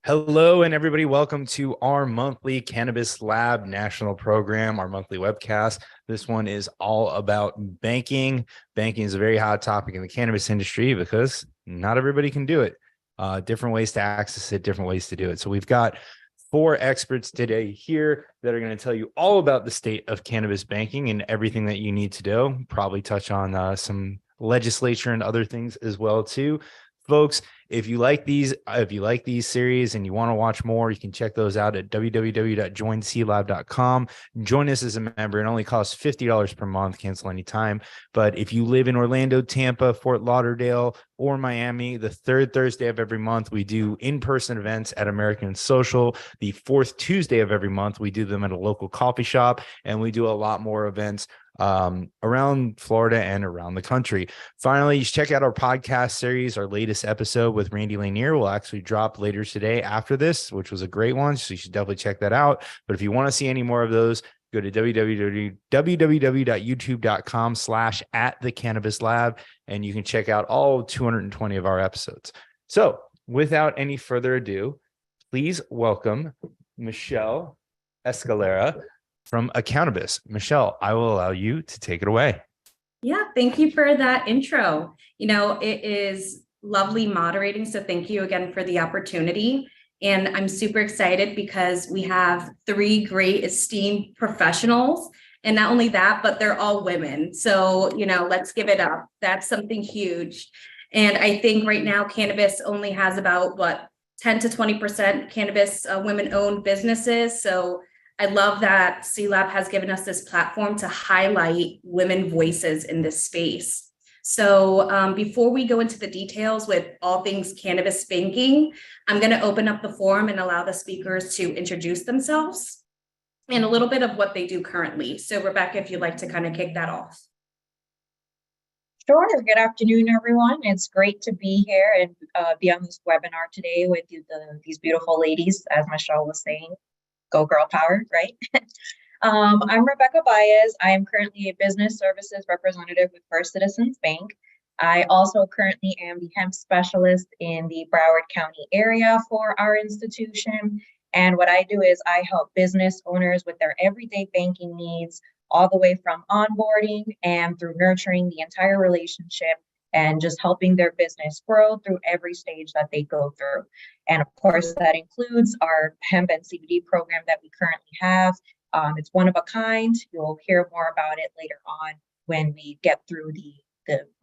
Hello, and everybody. Welcome to our monthly Cannabis Lab national program, our monthly webcast. This one is all about banking. Banking is a very hot topic in the cannabis industry because not everybody can do it. Different ways to access it, different ways to do it. So we've got four experts today here that are going to tell you all about the state of cannabis banking and everything that you need to know. Probably touch on some legislature and other things as well too. Folks, if you like these series and you want to watch more, you can check those out at www.joinclab.com. Join us as a member. It only costs $50 per month, cancel anytime. But if you live in Orlando, Tampa, Fort Lauderdale, or Miami, the third Thursday of every month, we do in-person events at American Social. The fourth Tuesday of every month, we do them at a local coffee shop, and we do a lot more events around Florida and around the country. Finally, you should check out our podcast series. Our latest episode with Randy Lanier will actually drop later today after this, which was a great one. So you should definitely check that out. But if you want to see any more of those, go to www.youtube.com/@thecannabis and you can check out all 220 of our episodes. So without any further ado, please welcome Michelle Escalera from Cannabis. Michelle, I will allow you to take it away. Yeah, thank you for that intro. It is lovely moderating. So thank you again for the opportunity. And I'm super excited because we have three great esteemed professionals. And not only that, but they're all women. So, let's give it up. That's something huge. And I think right now, cannabis only has about 10 to 20% cannabis women-owned businesses. So I love that C-Lab has given us this platform to highlight women voices in this space. So before we go into the details with all things cannabis banking, I'm going to open up the forum and allow the speakers to introduce themselves and a little bit of what they do currently. So Rebecca, if you'd like to kind of kick that off. Sure. Good afternoon, everyone. It's great to be here and be on this webinar today with these beautiful ladies, as Michelle was saying. Go girl power, right? I'm Rebecca Baez. I am currently a business services representative with First Citizens Bank. I also currently am the hemp specialist in the Broward County area for our institution. And what I do is I help business owners with their everyday banking needs, all the way from onboarding and through nurturing the entire relationship and just helping their business grow through every stage that they go through. And of course, that includes our hemp and CBD program that we currently have. It's one of a kind. You'll hear more about it later on when we get through the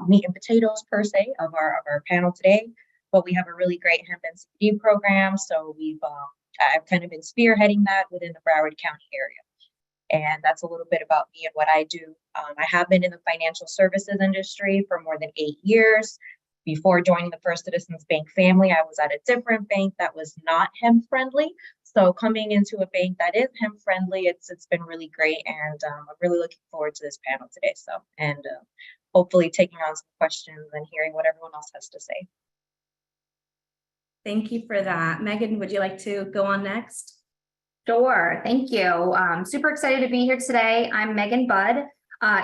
meat and potatoes per se of our panel today. But we have a really great hemp and CBD program. So I've kind of been spearheading that within the Broward County area. And that's a little bit about me and what I do. I have been in the financial services industry for more than 8 years. Before joining the First Citizens Bank family, I was at a different bank that was not hemp friendly. So coming into a bank that is hemp friendly, it's been really great. And I'm really looking forward to this panel today. And hopefully taking on some questions and hearing what everyone else has to say. Thank you for that. Megan, would you like to go on next? Sure. Thank you. Super excited to be here today. I'm Megan Budd.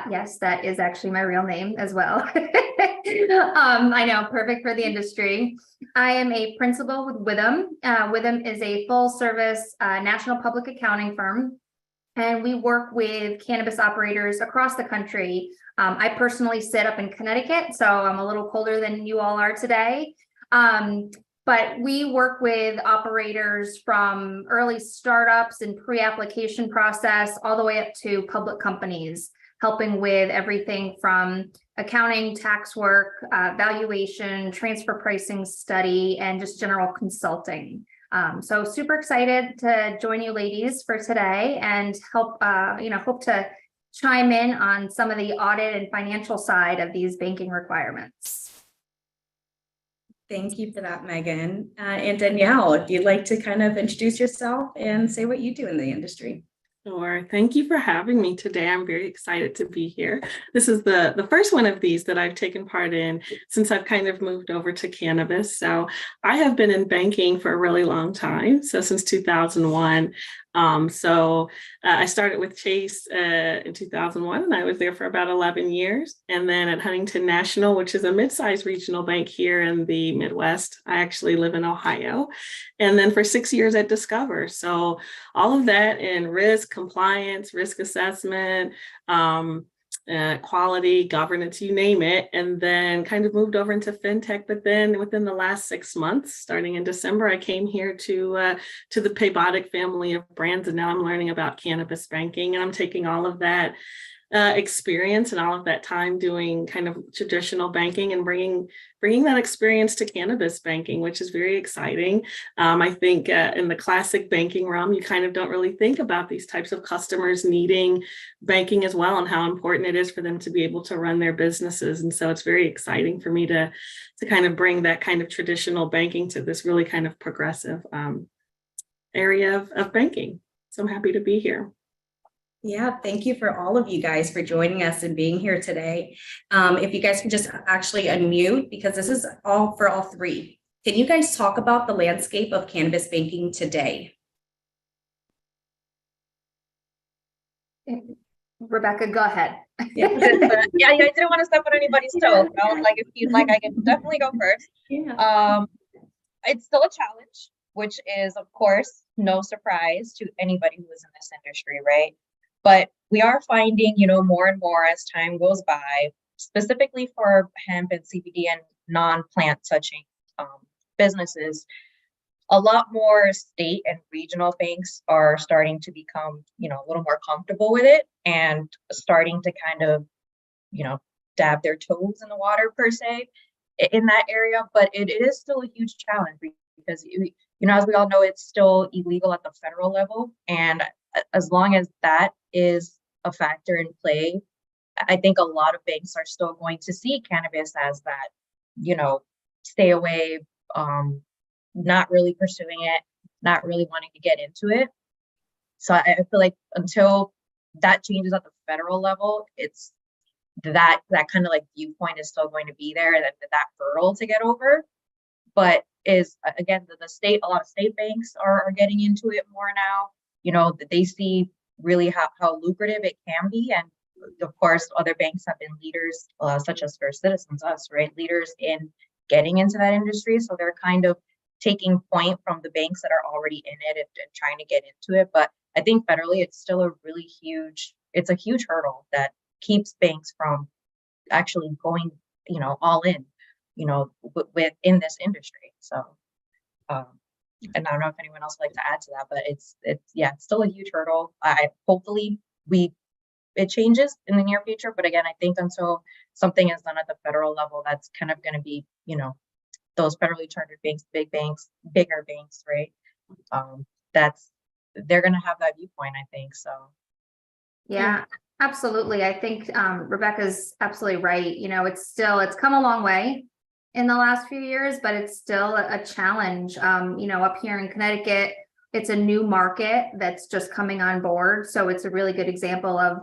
Yes, that is actually my real name as well. I know, perfect for the industry. I am a principal with Witham. Witham is a full service national public accounting firm, and we work with cannabis operators across the country. I personally sit up in Connecticut, so I'm a little colder than you all are today. But we work with operators from early startups and pre-application process all the way up to public companies, helping with everything from accounting, tax work, valuation, transfer pricing study, and just general consulting. So super excited to join you ladies for today and hope to chime in on some of the audit and financial side of these banking requirements. Thank you for that, Megan. And Danielle, if you'd like to kind of introduce yourself and say what you do in the industry. Sure. Thank you for having me today. I'm very excited to be here. This is the first one of these that I've taken part in since I've kind of moved over to cannabis. So I have been in banking for a really long time. So since 2001, I started with Chase in 2001, and I was there for about 11 years. And then at Huntington National, which is a mid-sized regional bank here in the Midwest, I actually live in Ohio. And then for 6 years at Discover. So all of that in risk, compliance, risk assessment, quality, governance, you name it, and then kind of moved over into fintech. But then within the last 6 months, starting in December, I came here to the Paybotic family of brands, and now I'm learning about cannabis banking, and I'm taking all of that experience and all of that time doing kind of traditional banking and bringing that experience to cannabis banking, which is very exciting. I think in the classic banking realm, you kind of don't really think about these types of customers needing banking as well, and how important it is for them to be able to run their businesses. And so it's very exciting for me to kind of bring that kind of traditional banking to this really kind of progressive area of banking. So I'm happy to be here. Yeah, thank you for all of you guys for joining us and being here today. If you guys can just actually unmute, because this is all for all three. Can you guys talk about the landscape of cannabis banking today? Rebecca, go ahead. Yeah, I didn't want to step on anybody's toes. Like, if you'd like, I can definitely go first. Yeah. It's still a challenge, which is, of course, no surprise to anybody who is in this industry, right? But we are finding, more and more as time goes by, specifically for hemp and CBD and non-plant touching businesses, a lot more state and regional banks are starting to become, a little more comfortable with it and starting to kind of, dab their toes in the water per se in that area. But it is still a huge challenge because, as we all know, it's still illegal at the federal level. And as long as that is a factor in play, I think a lot of banks are still going to see cannabis as that, stay away, not really pursuing it, not really wanting to get into it. So I feel like until that changes at the federal level, it's that kind of like viewpoint is still going to be there, that hurdle to get over. But is, again, a lot of state banks are getting into it more now. That they see really how lucrative it can be. And of course, other banks have been leaders, such as First Citizens, us, right? Leaders in getting into that industry. So they're kind of taking point from the banks that are already in it and trying to get into it. But I think federally, it's still a huge hurdle that keeps banks from actually going, all in, within this industry. So, and I don't know if anyone else would like to add to that, but it's still a huge hurdle. Hopefully it changes in the near future. But again, I think until something is done at the federal level, that's kind of going to be, those federally chartered banks, bigger banks, right? They're going to have that viewpoint, I think. So. Yeah, absolutely. I think Rebecca's absolutely right. It's come a long way in the last few years, but it's still a challenge. Up here in Connecticut, it's a new market that's just coming on board. So it's a really good example of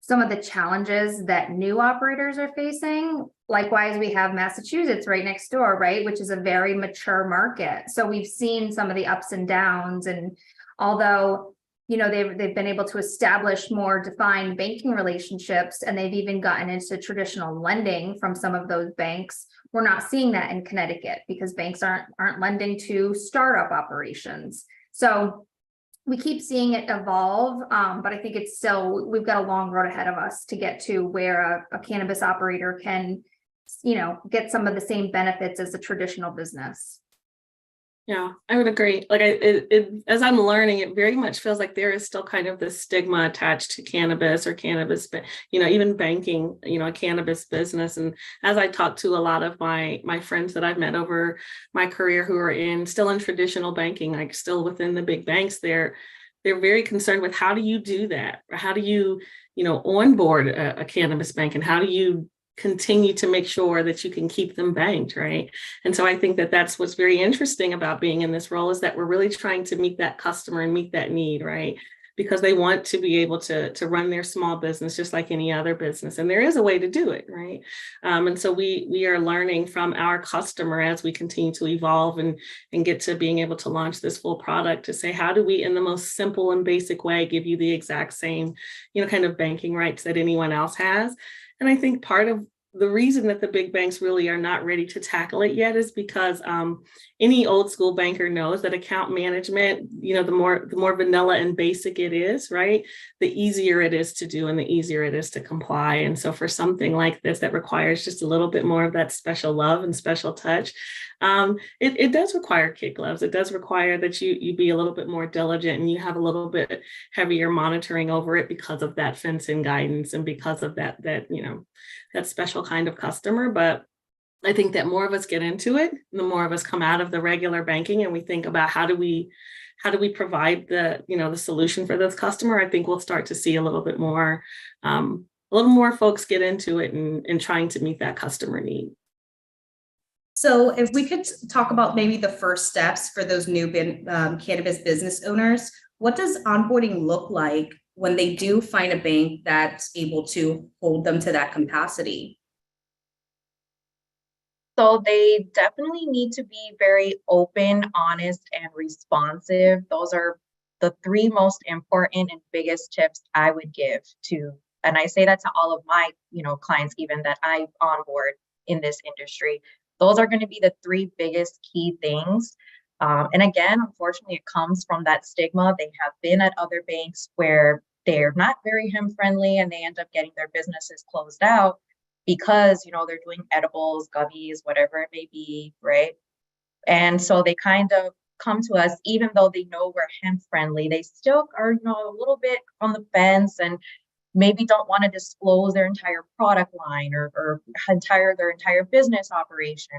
some of the challenges that new operators are facing. Likewise, we have Massachusetts right next door, right, which is a very mature market. So we've seen some of the ups and downs. And although, they've been able to establish more defined banking relationships, and they've even gotten into traditional lending from some of those banks, we're not seeing that in Connecticut because banks aren't lending to startup operations. So we keep seeing it evolve, but I think we've got a long road ahead of us to get to where a cannabis operator can, get some of the same benefits as a traditional business. Yeah, I would agree. Like as I'm learning, it very much feels like there is still kind of this stigma attached to cannabis or cannabis, but even banking, a cannabis business. And as I talk to a lot of my friends that I've met over my career who are still in traditional banking, like still within the big banks, they're very concerned with how do you do that? Or how do you, onboard a cannabis bank, and how do you continue to make sure that you can keep them banked, right? And so I think that's what's very interesting about being in this role, is that we're really trying to meet that customer and meet that need, right? because they want to be able to run their small business just like any other business. And there is a way to do it, right? And so we are learning from our customer as we continue to evolve and get to being able to launch this full product to say, how do we, in the most simple and basic way, give you the exact same, kind of banking rights that anyone else has? And I think part of the reason that the big banks really are not ready to tackle it yet is because any old school banker knows that account management, the more vanilla and basic it is, right, the easier it is to do and the easier it is to comply. And so for something like this that requires just a little bit more of that special love and special touch, it does require kid gloves. It does require that you be a little bit more diligent and you have a little bit heavier monitoring over it because of that fence-in guidance and because of that special kind of customer. But I think that more of us get into it, the more of us come out of the regular banking and we think about how do we provide the solution for this customer. I think we'll start to see a little more folks get into it and trying to meet that customer need. So if we could talk about maybe the first steps for those new cannabis business owners, what does onboarding look like when they do find a bank that's able to hold them to that capacity? So they definitely need to be very open, honest, and responsive. Those are the three most important and biggest tips I would give to, and I say that to all of my, clients, even that I onboard in this industry. Those are going to be the three biggest key things. And again, unfortunately, it comes from that stigma. They have been at other banks where they're not very hemp friendly and they end up getting their businesses closed out because, they're doing edibles, gummies, whatever it may be, right? And so they kind of come to us, even though they know we're hemp friendly, they still are, a little bit on the fence and maybe don't want to disclose their entire product line or their entire business operation.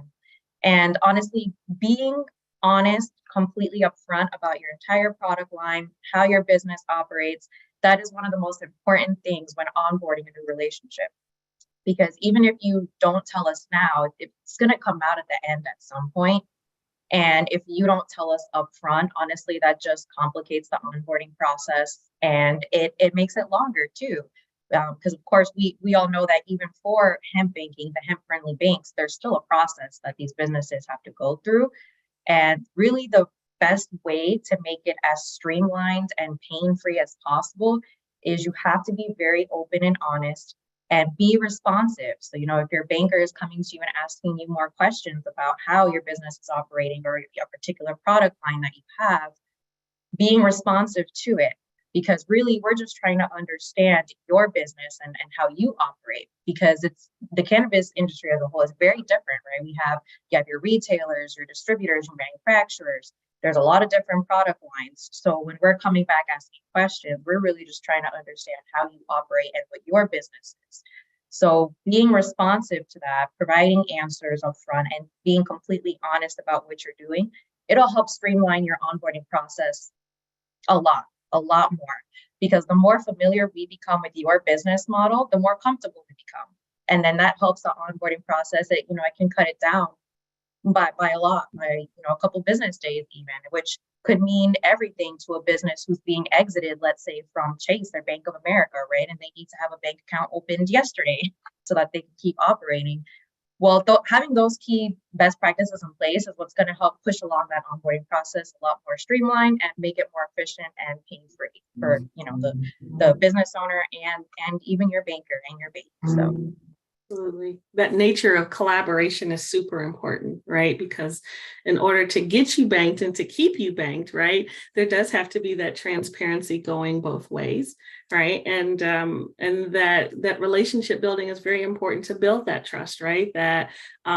And honestly, being honest, completely upfront about your entire product line, how your business operates, that is one of the most important things when onboarding a new relationship. Because even if you don't tell us now, it's going to come out at the end at some point. And if you don't tell us upfront, honestly, that just complicates the onboarding process and it makes it longer too. Because of course, we all know that even for hemp banking, the hemp friendly banks, there's still a process that these businesses have to go through. And really the best way to make it as streamlined and pain-free as possible is you have to be very open and honest and be responsive. So, if your banker is coming to you and asking you more questions about how your business is operating or a particular product line that you have, being responsive to it. Because really, we're just trying to understand your business and how you operate, because it's the cannabis industry as a whole is very different, right? You have your retailers, your distributors, your manufacturers. There's a lot of different product lines. So when we're coming back asking questions, we're really just trying to understand how you operate and what your business is. So being responsive to that, providing answers up front and being completely honest about what you're doing, it'll help streamline your onboarding process a lot more, because the more familiar we become with your business model, the more comfortable we become. And then that helps the onboarding process. I can cut it down by a lot, by a couple business days even, which could mean everything to a business who's being exited, let's say from Chase or Bank of America, right? And they need to have a bank account opened yesterday so that they can keep operating. Well, having those key best practices in place is what's going to help push along that onboarding process a lot more streamlined and make it more efficient and pain-free for the business owner and even your banker and your bank. So. Absolutely. That nature of collaboration is super important, right? Because in order to get you banked and to keep you banked, right, there does have to be that transparency going both ways, right? And that relationship building is very important to build that trust, right? That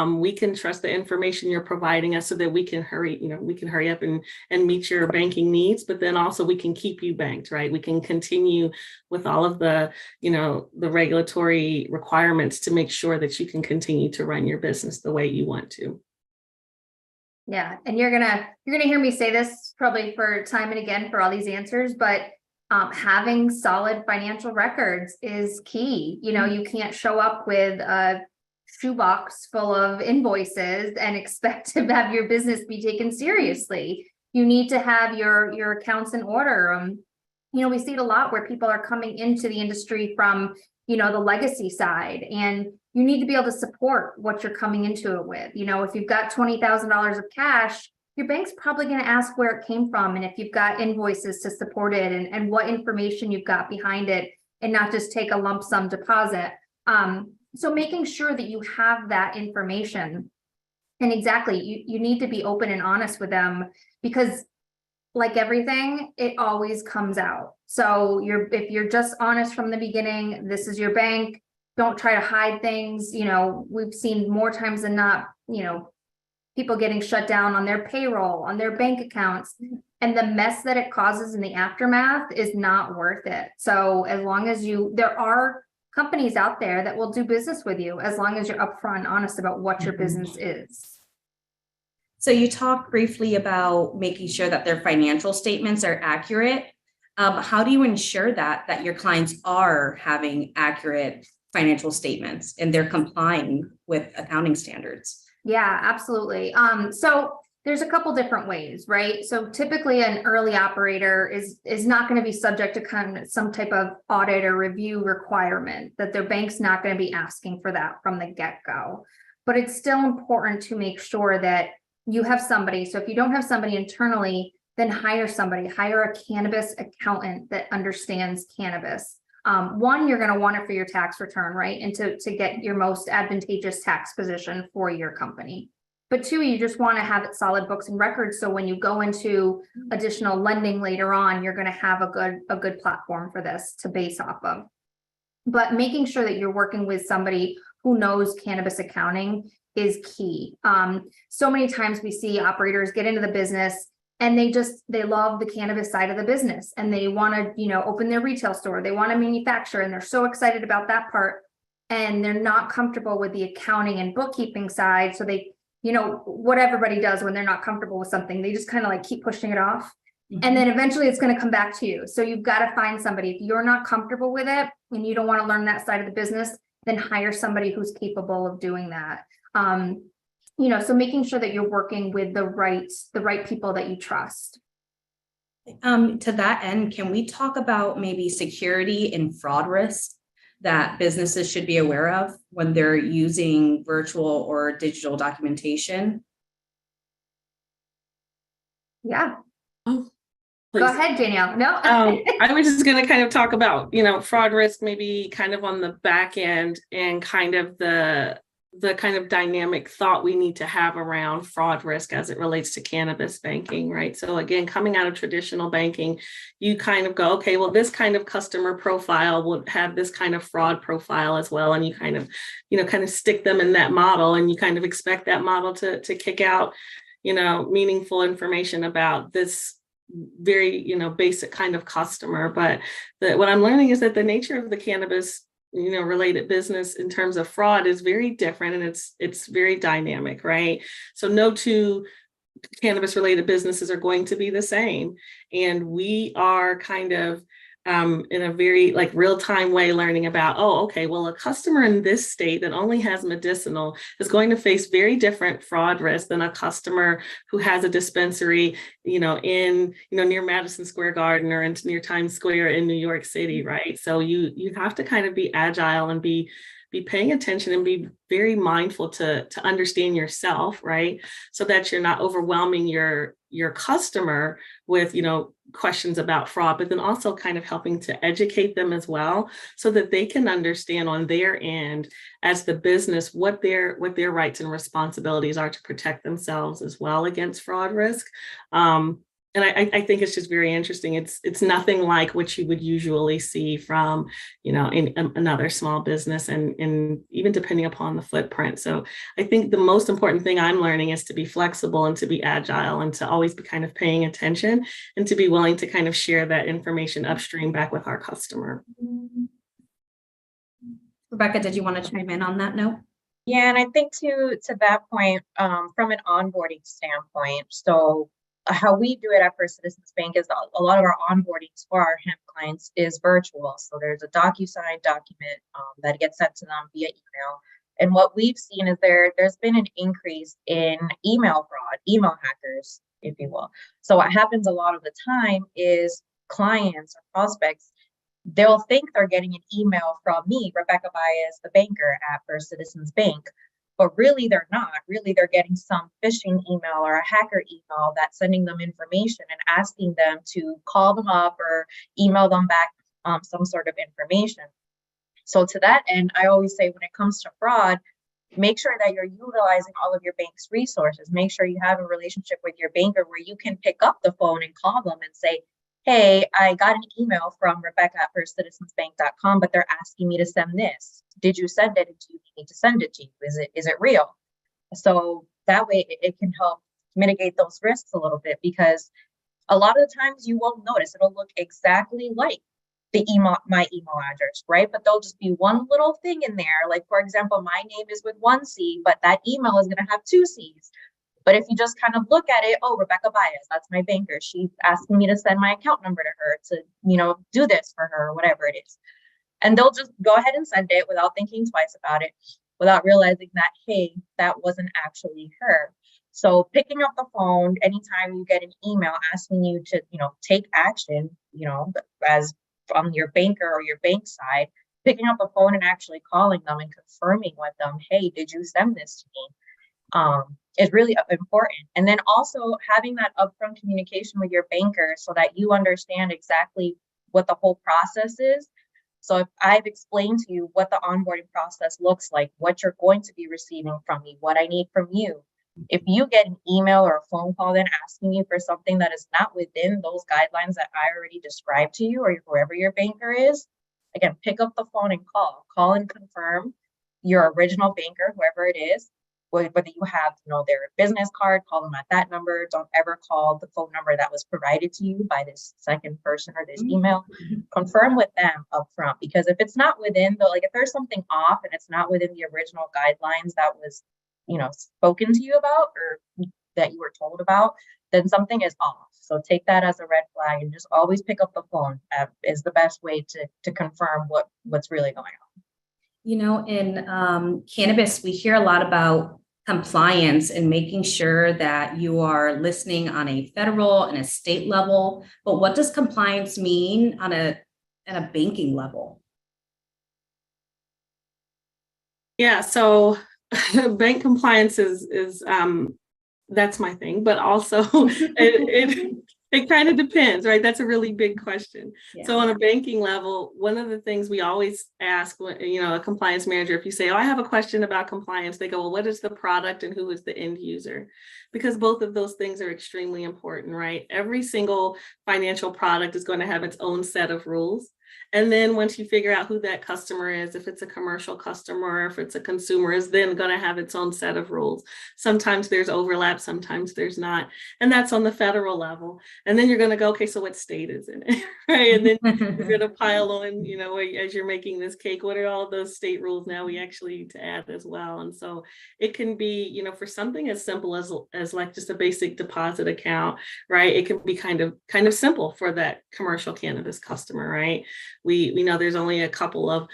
we can trust the information you're providing us so that we can hurry up and meet your banking needs, but then also we can keep you banked, right? We can continue with all of the regulatory requirements to make sure that you can continue to run your business the way you want to. Yeah, and you're gonna hear me say this probably for time and again for all these answers, but having solid financial records is key. You can't show up with a shoebox full of invoices and expect to have your business be taken seriously. You need to have your accounts in order. we see it a lot where people are coming into the industry from, the legacy side, and you need to be able to support what you're coming into it with. If you've got $20,000 of cash, your bank's probably going to ask where it came from, and if you've got invoices to support it, and what information you've got behind it, and not just take a lump sum deposit. So making sure that you have that information, and exactly, you need to be open and honest with them, because like everything, it always comes out. So if you're just honest from the beginning, this is your bank, don't try to hide things. We've seen more times than not, people getting shut down on their payroll, on their bank accounts, and the mess that it causes in the aftermath is not worth it. So as long as there are companies out there that will do business with you, as long as you're upfront and honest about what your business is. So you talked briefly about making sure that their financial statements are accurate. How do you ensure that your clients are having accurate financial statements and they're complying with accounting standards? Yeah, absolutely. So there's a couple different ways, right? So typically an early operator is not going to be subject to kind of some type of audit or review requirement, that their bank's not going to be asking for that from the get-go. But it's still important to make sure that you have somebody. So if you don't have somebody internally, then hire a cannabis accountant that understands cannabis. One, you're going to want it for your tax return, right? And to get your most advantageous tax position for your company. But two, you just want to have it solid books and records. So when you go into additional lending later on, you're going to have a good platform for this to base off of. But making sure that you're working with somebody who knows cannabis accounting is key. So many times we see operators get into the business and they love the cannabis side of the business, and they want to, open their retail store. They want to manufacture, and they're so excited about that part, and they're not comfortable with the accounting and bookkeeping side. So they, what everybody does when they're not comfortable with something, they just kind of like keep pushing it off. Mm-hmm. And then eventually it's going to come back to you. So you've got to find somebody. If you're not comfortable with it and you don't want to learn that side of the business, then hire somebody who's capable of doing that. So making sure that you're working with the right people that you trust. To that end, can we talk about maybe security and fraud risks that businesses should be aware of when they're using virtual or digital documentation? Yeah. Oh, go ahead, Danielle. No. I was just going to kind of talk about, fraud risk, maybe kind of on the back end, and kind of the kind of dynamic thought we need to have around fraud risk as it relates to cannabis banking, right? So again, coming out of traditional banking, you kind of go, okay, well, this kind of customer profile will have this kind of fraud profile as well. And you kind of, stick them in that model, and you kind of expect that model to kick out, meaningful information about this very, basic kind of customer. But what I'm learning is that the nature of the cannabis related business in terms of fraud is very different, and it's very dynamic, right? So no two cannabis related businesses are going to be the same. And we are kind of in a very real-time way learning about, a customer in this state that only has medicinal is going to face very different fraud risk than a customer who has a dispensary, in near Madison Square Garden or near Times Square in New York City, right? So you have to kind of be agile and be paying attention and be very mindful to understand yourself, right? So that you're not overwhelming your customer with, questions about fraud, but then also kind of helping to educate them as well, so that they can understand on their end as the business what their rights and responsibilities are to protect themselves as well against fraud risk. And I think it's just very interesting. It's nothing like what you would usually see from, in another small business, and even depending upon the footprint. So I think the most important thing I'm learning is to be flexible and to be agile, and to always be kind of paying attention, and to be willing to kind of share that information upstream back with our customer. Rebecca, did you want to chime in on that note? Yeah, and I think to that point, from an onboarding standpoint, so how we do it at First Citizens Bank is a lot of our onboardings for our hemp clients is virtual. So there's a DocuSign document that gets sent to them via email. And what we've seen is there's been an increase in email fraud, email hackers, if you will. So what happens a lot of the time is clients or prospects, they'll think they're getting an email from me, Rebecca Baez, the banker at First Citizens Bank, but really they're not. Really, they're getting some phishing email or a hacker email that's sending them information and asking them to call them up or email them back some sort of information. So to that end, I always say when it comes to fraud, make sure that you're utilizing all of your bank's resources. Make sure you have a relationship with your banker where you can pick up the phone and call them and say, hey, I got an email from Rebecca at firstcitizensbank.com, but they're asking me to send this. Did you send it? And do you need to send it to you? Is it real? So that way it can help mitigate those risks a little bit, because a lot of the times you won't notice. It'll look exactly like my email address, right? But there'll just be one little thing in there. Like, for example, my name is with one C, but that email is going to have two C's. But if you just kind of look at it, oh, Rebecca Baez, that's my banker. She's asking me to send my account number to her to, do this for her or whatever it is. And they'll just go ahead and send it without thinking twice about it, without realizing that, hey, that wasn't actually her. So picking up the phone anytime you get an email asking you to, take action, as from your banker or your bank side, picking up the phone and actually calling them and confirming with them, hey, did you send this to me? Is really important. And then also having that upfront communication with your banker so that you understand exactly what the whole process is. So if I've explained to you what the onboarding process looks like, what you're going to be receiving from me, what I need from you, if you get an email or a phone call then asking you for something that is not within those guidelines that I already described to you, or whoever your banker is, again, pick up the phone and call and confirm your original banker, whoever it is, whether you have, their business card, call them at that number. Don't ever call the phone number that was provided to you by this second person or this email. Confirm with them up front, because if it's not within if there's something off and it's not within the original guidelines that was, spoken to you about or that you were told about, then something is off. So take that as a red flag and just always pick up the phone is the best way to confirm what's really going on. In cannabis, we hear a lot about compliance and making sure that you are listening on a federal and a state level. But what does compliance mean on a banking level? Yeah, so bank compliance is that's my thing, but also it kind of depends, right? That's a really big question. Yeah. So on a banking level, one of the things we always ask, a compliance manager, if you say, oh, I have a question about compliance, they go, well, what is the product and who is the end user? Because both of those things are extremely important, right? Every single financial product is going to have its own set of rules. And then once you figure out who that customer is, if it's a commercial customer, if it's a consumer, is then going to have its own set of rules. Sometimes there's overlap, sometimes there's not. And that's on the federal level. And then you're going to go, okay, so what state is in it? Right. And then you're going to pile on, as you're making this cake, what are all those state rules now we actually need to add as well? And so it can be, for something as simple as like just a basic deposit account, right? It can be kind of simple for that commercial cannabis customer, right? We know there's only a couple of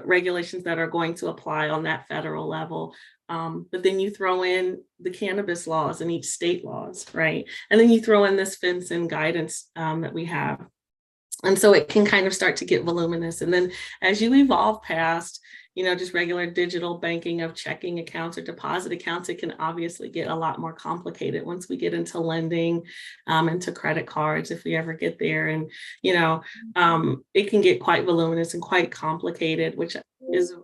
regulations that are going to apply on that federal level. But then you throw in the cannabis laws and each state laws, right? And then you throw in this FinCEN guidance that we have. And so it can kind of start to get voluminous. And then as you evolve past, just regular digital banking of checking accounts or deposit accounts, it can obviously get a lot more complicated once we get into lending, into credit cards, if we ever get there. And, it can get quite voluminous and quite complicated, which is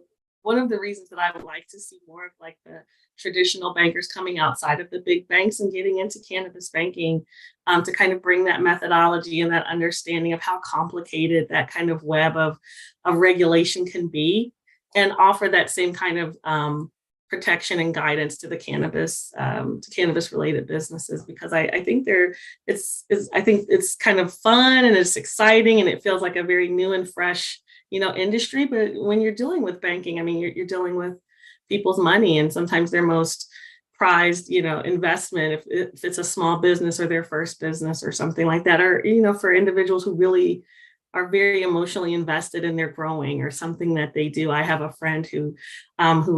one of the reasons that I would like to see more of like the traditional bankers coming outside of the big banks and getting into cannabis banking, to kind of bring that methodology and that understanding of how complicated that kind of web of regulation can be, and offer that same kind of protection and guidance to the cannabis related businesses, because I think it's kind of fun and it's exciting and it feels like a very new and fresh industry. But when you're dealing with banking, I mean, you're dealing with people's money, and sometimes their most prized investment, if it's a small business or their first business or something like that, or for individuals who really are very emotionally invested in their growing or something that they do. I have a friend who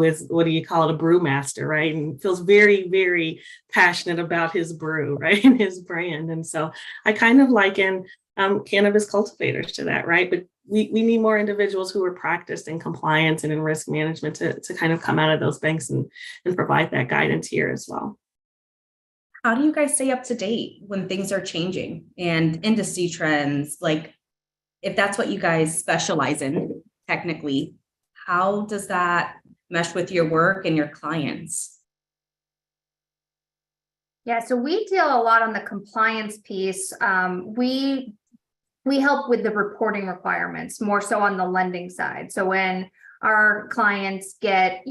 is, what do you call it, a brewmaster, right? And feels very, very passionate about his brew, right? And his brand. And so I kind of liken cannabis cultivators to that, right? But we need more individuals who are practiced in compliance and in risk management to kind of come out of those banks and provide that guidance here as well. How do you guys stay up to date when things are changing and industry trends? Like, if that's what you guys specialize in, technically, how does that mesh with your work and your clients? Yeah, so we deal a lot on the compliance piece. We help with the reporting requirements, more so on the lending side. So when our clients get,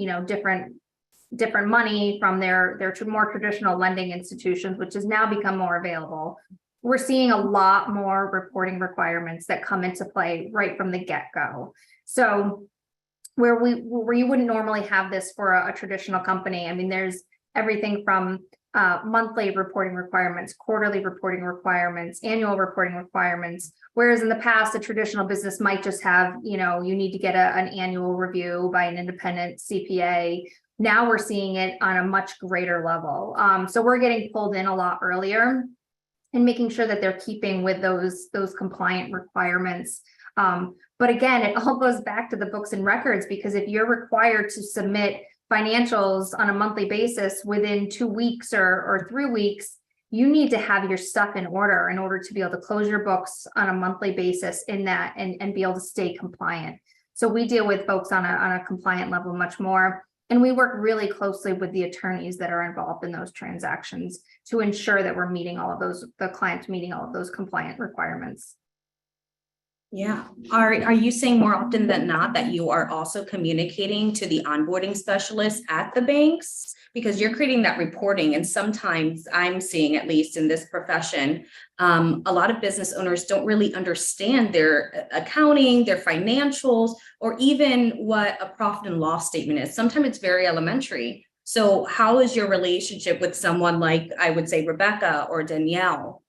different money from their more traditional lending institutions, which has now become more available, we're seeing a lot more reporting requirements that come into play right from the get-go. So where you wouldn't normally have this for a traditional company, I mean, there's everything from monthly reporting requirements, quarterly reporting requirements, annual reporting requirements. Whereas in the past, a traditional business might just have, you need to get an annual review by an independent CPA. Now we're seeing it on a much greater level. So we're getting pulled in a lot earlier and making sure that they're keeping with those compliant requirements. But again, it all goes back to the books and records, because if you're required to submit financials on a monthly basis within 2 weeks or 3 weeks, you need to have your stuff in order to be able to close your books on a monthly basis in that and be able to stay compliant. So we deal with folks on a compliant level much more. And we work really closely with the attorneys that are involved in those transactions to ensure that we're meeting all of those, the clients meeting all of those compliant requirements. Yeah. Are you saying more often than not that you are also communicating to the onboarding specialists at the banks? Because you're creating that reporting, and sometimes I'm seeing, at least in this profession, a lot of business owners don't really understand their accounting, their financials, or even what a profit and loss statement is. Sometimes it's very elementary. So how is your relationship with someone like, I would say, Rebecca or Danielle?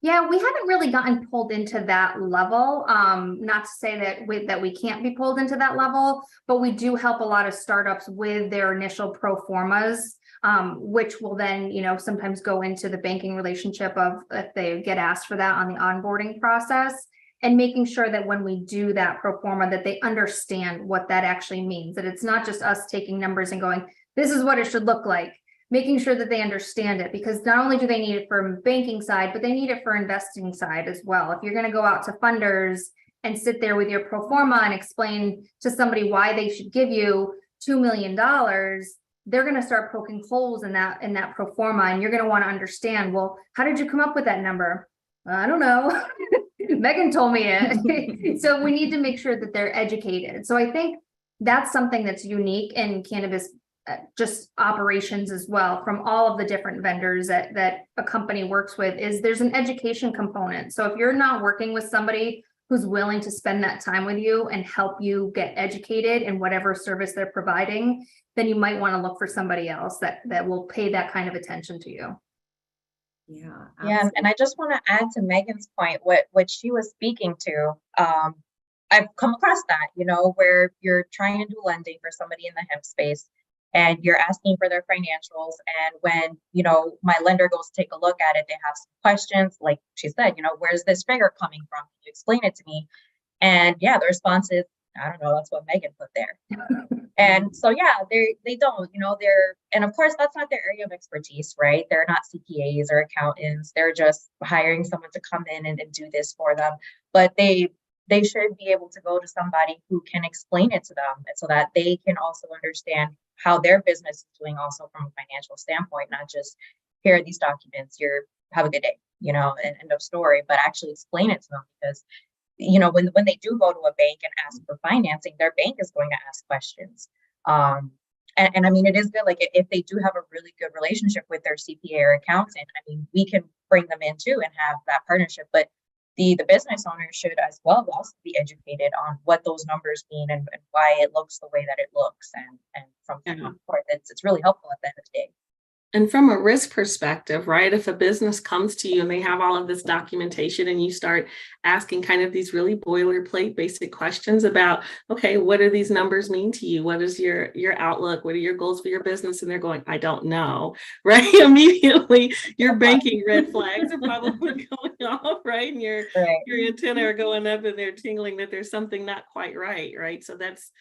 Yeah, we haven't really gotten pulled into that level. Not to say that we can't be pulled into that level, but we do help a lot of startups with their initial pro formas, which will then, sometimes go into the banking relationship of if they get asked for that on the onboarding process, and making sure that when we do that pro forma, that they understand what that actually means, that it's not just us taking numbers and going, this is what it should look like. Making sure that they understand it, because not only do they need it for banking side, but they need it for investing side as well. If you're going to go out to funders and sit there with your pro forma and explain to somebody why they should give you $2 million, they're going to start poking holes in that pro forma, and you're going to want to understand, well, how did you come up with that number? I don't know. Megan told me it. So we need to make sure that they're educated. So I think that's something that's unique in cannabis just operations as well, from all of the different vendors that a company works with, is there's an education component. So if you're not working with somebody who's willing to spend that time with you and help you get educated in whatever service they're providing, then you might want to look for somebody else that will pay that kind of attention to you. Yeah. Yeah, and I just want to add to Megan's point, what she was speaking to. I've come across that, where you're trying to do lending for somebody in the hemp space, and you're asking for their financials. And when, my lender goes to take a look at it, they have some questions, like she said, where's this figure coming from? Can you explain it to me? And yeah, the response is, I don't know, that's what Megan put there. And so, yeah, they don't, and of course, that's not their area of expertise, right? They're not CPAs or accountants. They're just hiring someone to come in and do this for them. But they should be able to go to somebody who can explain it to them, so that they can also understand how their business is doing, also from a financial standpoint, not just, here are these documents, have a good day, and end of story, but actually explain it to them. Because, when they do go to a bank and ask for financing, their bank is going to ask questions. And I mean, it is good, like if they do have a really good relationship with their CPA or accountant, I mean, we can bring them in too and have that partnership. But the business owner should as well also be educated on what those numbers mean and why it looks the way that it looks. And from support, it's really helpful at the end of the day. And from a risk perspective, right? If a business comes to you and they have all of this documentation, and you start asking kind of these really boilerplate basic questions about, okay, what do these numbers mean to you? What is your outlook? What are your goals for your business? And they're going, I don't know, right? Immediately, your banking red flags are probably going off, right? And your antenna are going up and they're tingling that there's something not quite right, right? So that's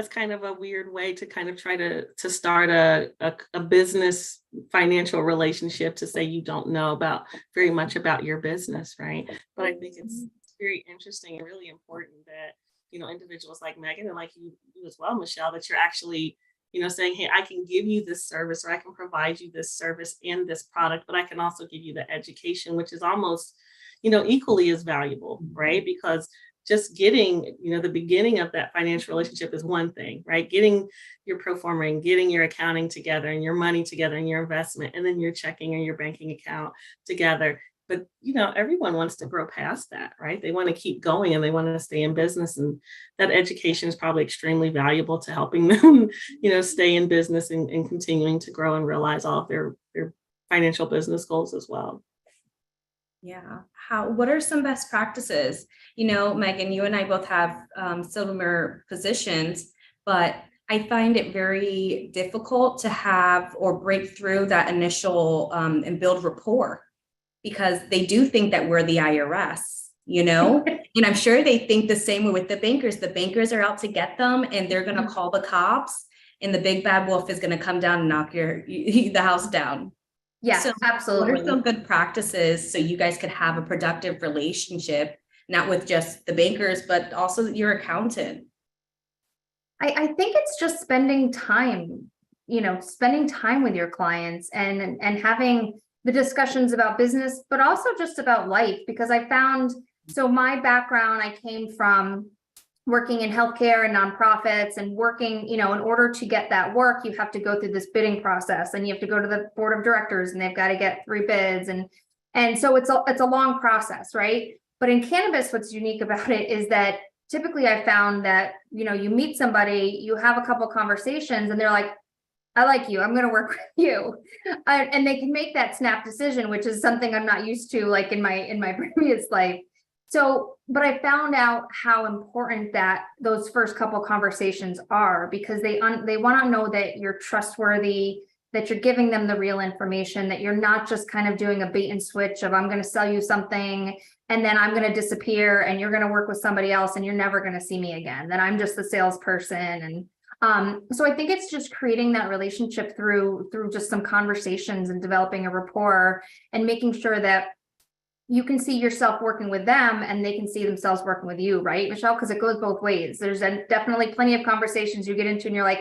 kind of a weird way to kind of try to start a business financial relationship, to say you don't know about very much about your business, right? But I think it's very interesting and really important that, individuals like Megan and like you as well, Michelle, that you're actually, saying, hey, I can give you this service, or I can provide you this service and this product, but I can also give you the education, which is almost, equally as valuable, right? Because just getting, the beginning of that financial relationship is one thing, right? Getting your pro forma and getting your accounting together and your money together and your investment, and then your checking or your banking account together. But, everyone wants to grow past that, right? They want to keep going and they want to stay in business. And that education is probably extremely valuable to helping them, stay in business and continuing to grow and realize all of their financial business goals as well. Yeah. What are some best practices? Megan, you and I both have similar positions, but I find it very difficult to have or break through that initial and build rapport, because they do think that we're the IRS, and I'm sure they think the same way with the bankers. The bankers are out to get them, and they're going to call the cops, and the big bad wolf is going to come down and knock the house down. Yes, So absolutely. what are some good practices so you guys could have a productive relationship, not with just the bankers, but also your accountant? I think it's just spending time with your clients and having the discussions about business, but also just about life. Because I found, so my background, I came from working in healthcare and nonprofits, and working, in order to get that work, you have to go through this bidding process, and you have to go to the board of directors, and they've got to get 3 bids. And so it's a long process, right? But in cannabis, what's unique about it is that typically I found that, you meet somebody, you have a couple conversations, and they're like, I like you, I'm going to work with you. And they can make that snap decision, which is something I'm not used to, like in my previous life. So, but I found out how important that those first couple conversations are, because they want to know that you're trustworthy, that you're giving them the real information, that you're not just kind of doing a bait and switch of, I'm going to sell you something and then I'm going to disappear and you're going to work with somebody else and you're never going to see me again, that I'm just the salesperson. And so I think it's just creating that relationship through just some conversations and developing a rapport, and making sure that you can see yourself working with them and they can see themselves working with you, right, Michelle? Because it goes both ways. There's definitely plenty of conversations you get into and you're like,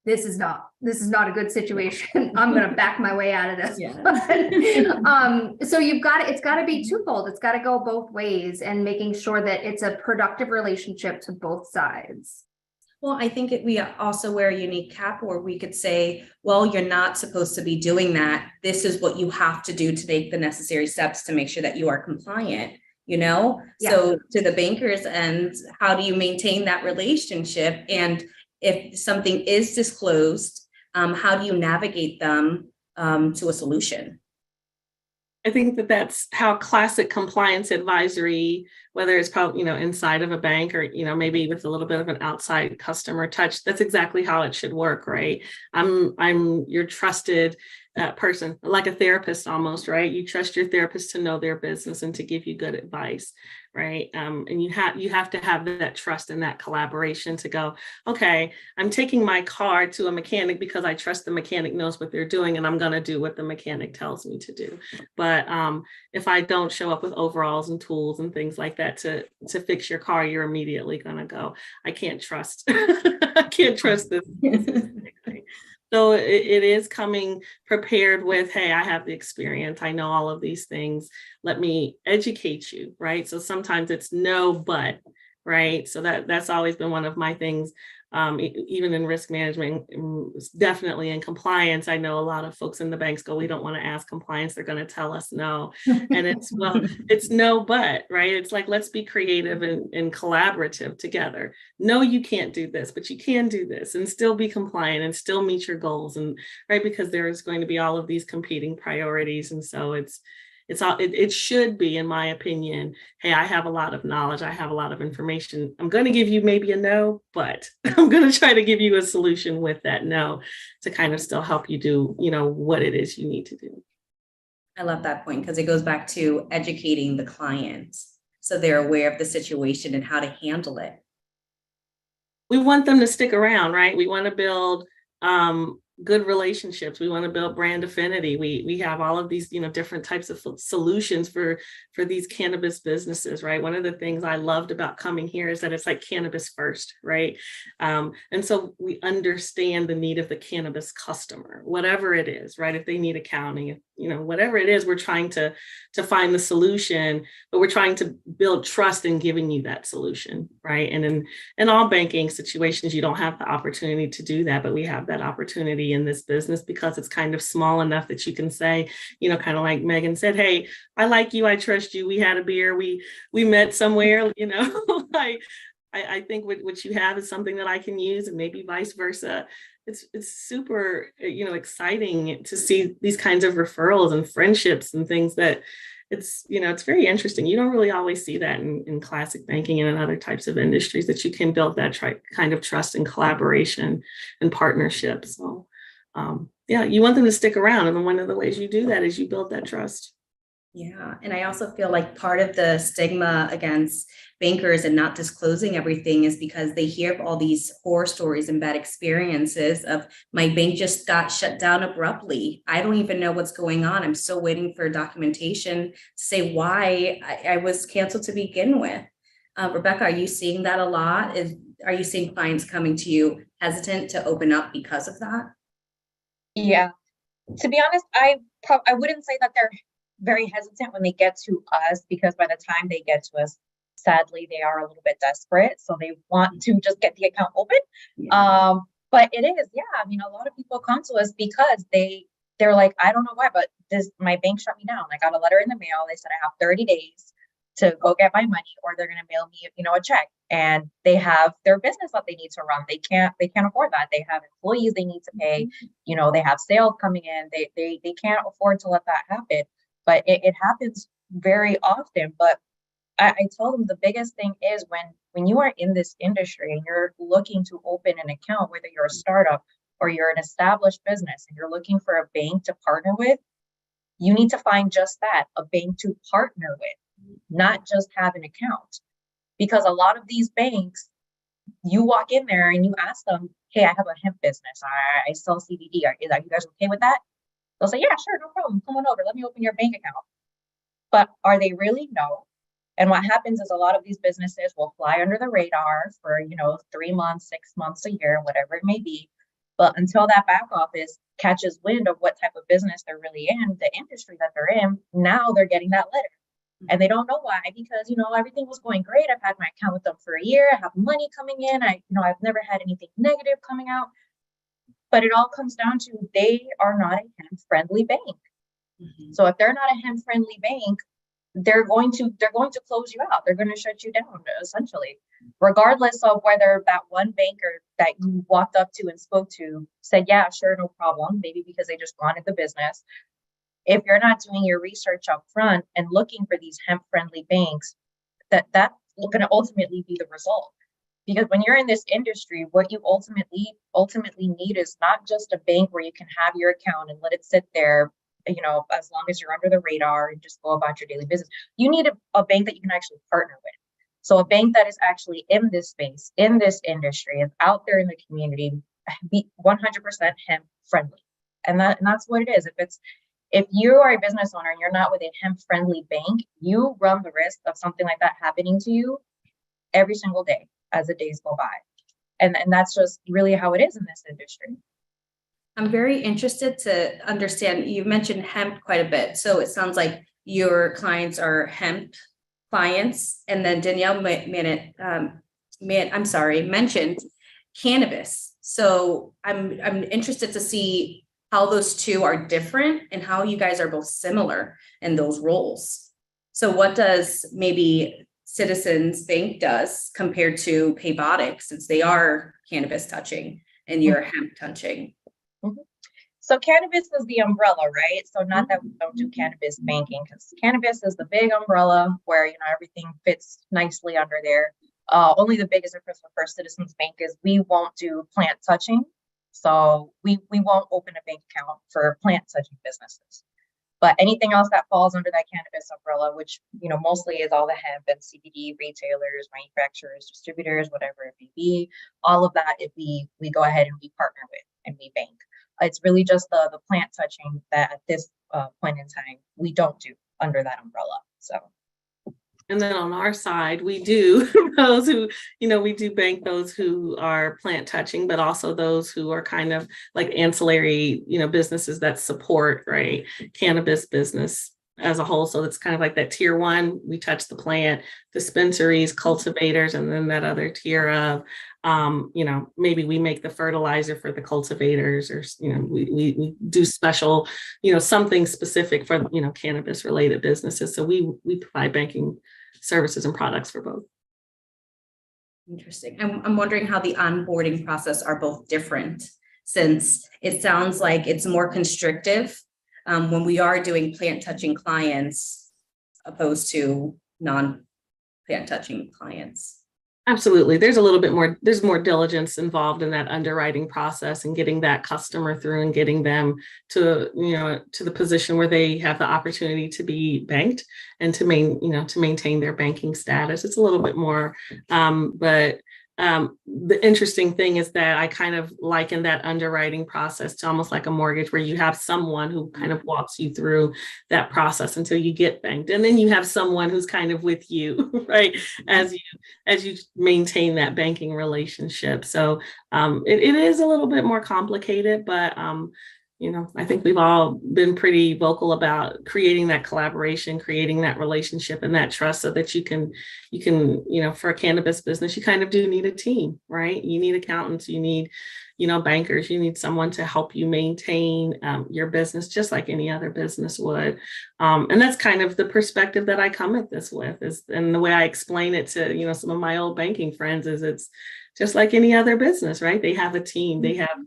this is not a good situation. I'm going to back my way out of this. Yeah. So it's got to be twofold. It's got to go both ways, and making sure that it's a productive relationship to both sides. Well, I think we also wear a unique cap where we could say, well, you're not supposed to be doing that. This is what you have to do to take the necessary steps to make sure that you are compliant, Yeah. So to the bankers, and how do you maintain that relationship? And if something is disclosed, how do you navigate them to a solution? I think that's how classic compliance advisory, whether it's probably, inside of a bank or, maybe with a little bit of an outside customer touch, that's exactly how it should work, right? I'm your trusted person, like a therapist almost, right? You trust your therapist to know their business and to give you good advice, right? And you have to have that trust and that collaboration to go, okay, I'm taking my car to a mechanic because I trust the mechanic knows what they're doing, and I'm going to do what the mechanic tells me to do. But if I don't show up with overalls and tools and things like that to fix your car, you're immediately going to go, I can't trust, I can't trust this. So it is coming prepared with, hey, I have the experience. I know all of these things. Let me educate you, right? So sometimes it's no, but, right? So that's always been one of my things, even in risk management, definitely in compliance. I know a lot of folks in the banks go, we don't want to ask compliance. They're going to tell us no. And it's no, but, right? It's like, let's be creative and collaborative together. No, you can't do this, but you can do this and still be compliant and still meet your goals. And right, because there is going to be all of these competing priorities. And so it should be, in my opinion, hey, I have a lot of knowledge. I have a lot of information. I'm going to give you maybe a no, but I'm going to try to give you a solution with that no to kind of still help you do, what it is you need to do. I love that point because it goes back to educating the clients so they're aware of the situation and how to handle it. We want them to stick around, right? We want to build good relationships. We want to build brand affinity. We have all of these, different types of solutions for these cannabis businesses, right? One of the things I loved about coming here is that it's like cannabis first, right? And so we understand the need of the cannabis customer, whatever it is, right? If they need accounting, whatever it is, we're trying to find the solution, but we're trying to build trust in giving you that solution, right? And in all banking situations, you don't have the opportunity to do that, but we have that opportunity in this business because it's kind of small enough that you can say, kind of like Megan said, hey, I like you, I trust you, we had a beer, we met somewhere, I think what you have is something that I can use, and maybe vice versa. It's super, exciting to see these kinds of referrals and friendships and things that it's very interesting. You don't really always see that in classic banking and in other types of industries, that you can build that kind of trust and collaboration and partnership. So you want them to stick around. And one of the ways you do that is you build that trust. Yeah. And I also feel like part of the stigma against bankers and not disclosing everything is because they hear of all these horror stories and bad experiences of my bank just got shut down abruptly. I don't even know what's going on. I'm still waiting for documentation to say why I was canceled to begin with. Rebecca, are you seeing that a lot? Are you seeing clients coming to you hesitant to open up because of that? Yeah. To be honest, I wouldn't say that they're very hesitant when they get to us, because by the time they get to us, sadly, they are a little bit desperate. So they want to just get the account open. Yeah. But it is, a lot of people come to us because they're like, I don't know why, but my bank shut me down. I got a letter in the mail. They said I have 30 days to go get my money, or they're going to mail me, a check. And they have their business that they need to run. They can't afford that. They have employees they need to pay. They have sales coming in. They can't afford to let that happen. But it happens very often. But I told them the biggest thing is when you are in this industry and you're looking to open an account, whether you're a startup or you're an established business and you're looking for a bank to partner with, you need to find just that, a bank to partner with, not just have an account. Because a lot of these banks, you walk in there and you ask them, hey, I have a hemp business. I sell CBD. Are you guys okay with that? They'll say, yeah, sure, no problem. Come on over. Let me open your bank account. But are they really? No. And what happens is a lot of these businesses will fly under the radar for, 3 months, 6 months, a year, whatever it may be. But until that back office catches wind of what type of business they're really in, the industry that they're in, now they're getting that letter. And they don't know why, because, everything was going great. I've had my account with them for a year. I have money coming in. I've never had anything negative coming out. But it all comes down to they are not a hemp-friendly bank. Mm-hmm. So if they're not a hemp-friendly bank, they're going to close you out. They're going to shut you down, essentially, regardless of whether that one banker that you walked up to and spoke to said, yeah, sure, no problem, maybe because they just wanted the business. If you're not doing your research up front and looking for these hemp-friendly banks, that's going to ultimately be the result. Because when you're in this industry, what you ultimately need is not just a bank where you can have your account and let it sit there, as long as you're under the radar and just go about your daily business. You need a bank that you can actually partner with. So a bank that is actually in this space, in this industry, is out there in the community, be 100% hemp friendly. And that's what it is. If you are a business owner and you're not with a hemp friendly bank, you run the risk of something like that happening to you every single day as the days go by. And that's just really how it is in this industry. I'm very interested to understand, you mentioned hemp quite a bit. So it sounds like your clients are hemp clients. And then Danielle mentioned cannabis. So I'm interested to see how those two are different and how you guys are both similar in those roles. So what does maybe Citizens Bank does compared to Paybotic, since they are cannabis touching and you're hemp touching? Mm-hmm. So cannabis is the umbrella, right? So not that we don't do cannabis banking, because cannabis is the big umbrella where everything fits nicely under there. Only the biggest difference for Citizens Bank is we won't do plant touching. So we won't open a bank account for plant touching businesses. But anything else that falls under that cannabis umbrella, which, you know, mostly is all the hemp and CBD retailers, manufacturers, distributors, whatever it may be, all of that, we go ahead and we partner with and we bank. It's really just the plant touching that at this point in time, we don't do under that umbrella. So. And then on our side, we do those who, you know, we do bank those who are plant touching, but also those who are kind of like ancillary, you know, businesses that support, right, cannabis business as a whole. So it's kind of like that tier one, we touch the plant, dispensaries, cultivators, and then that other tier of, you know, maybe we make the fertilizer for the cultivators, or, you know, we do special, you know, something specific for, you know, cannabis related businesses. So we provide banking services and products for both. Interesting. I'm wondering how the onboarding process are both different, since it sounds like it's more constrictive when we are doing plant touching clients opposed to non-plant touching clients. Absolutely. There's a little bit more, there's more diligence involved in that underwriting process and getting that customer through and getting them to, you know, to the position where they have the opportunity to be banked and to maintain their banking status. It's a little bit more, but the interesting thing is that I kind of liken that underwriting process to almost like a mortgage, where you have someone who kind of walks you through that process until you get banked. And then you have someone who's kind of with you, right, as you maintain that banking relationship. So it is a little bit more complicated, but you know, I think we've all been pretty vocal about creating that collaboration, creating that relationship and that trust, so that you can, you know, for a cannabis business, you kind of do need a team, right? You need accountants, you need, you know, bankers, you need someone to help you maintain your business just like any other business would. And that's kind of the perspective that I come at this with, and the way I explain it to, you know, some of my old banking friends is it's just like any other business, right? They have a team, they have,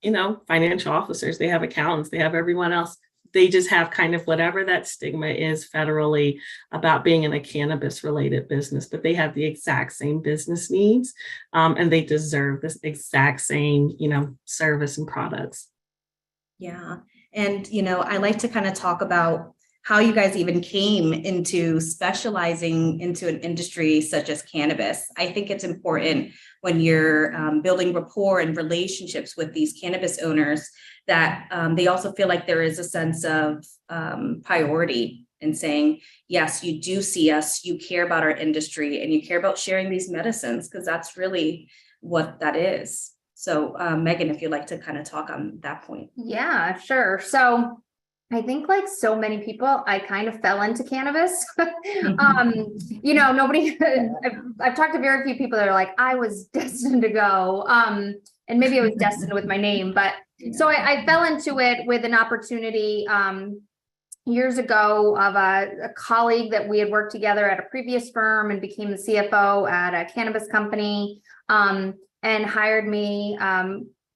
you know, financial officers, they have accountants, they have everyone else. They just have kind of whatever that stigma is federally about being in a cannabis related business, but they have the exact same business needs, and they deserve this exact same, you know, service and products. Yeah. And, you know, I like to kind of talk about how you guys even came into specializing into an industry such as cannabis. I think it's important when you're building rapport and relationships with these cannabis owners that they also feel like there is a sense of priority in saying, yes, you do see us, you care about our industry, and you care about sharing these medicines, because that's really what that is. So Megan, if you'd like to kind of talk on that point. Yeah, sure. So I think, like so many people, I kind of fell into cannabis. You know, nobody, I've talked to very few people that are like, I was destined to go. And maybe I was destined with my name, but so I fell into it with an opportunity years ago of a colleague that we had worked together at a previous firm, and became the CFO at a cannabis company, and hired me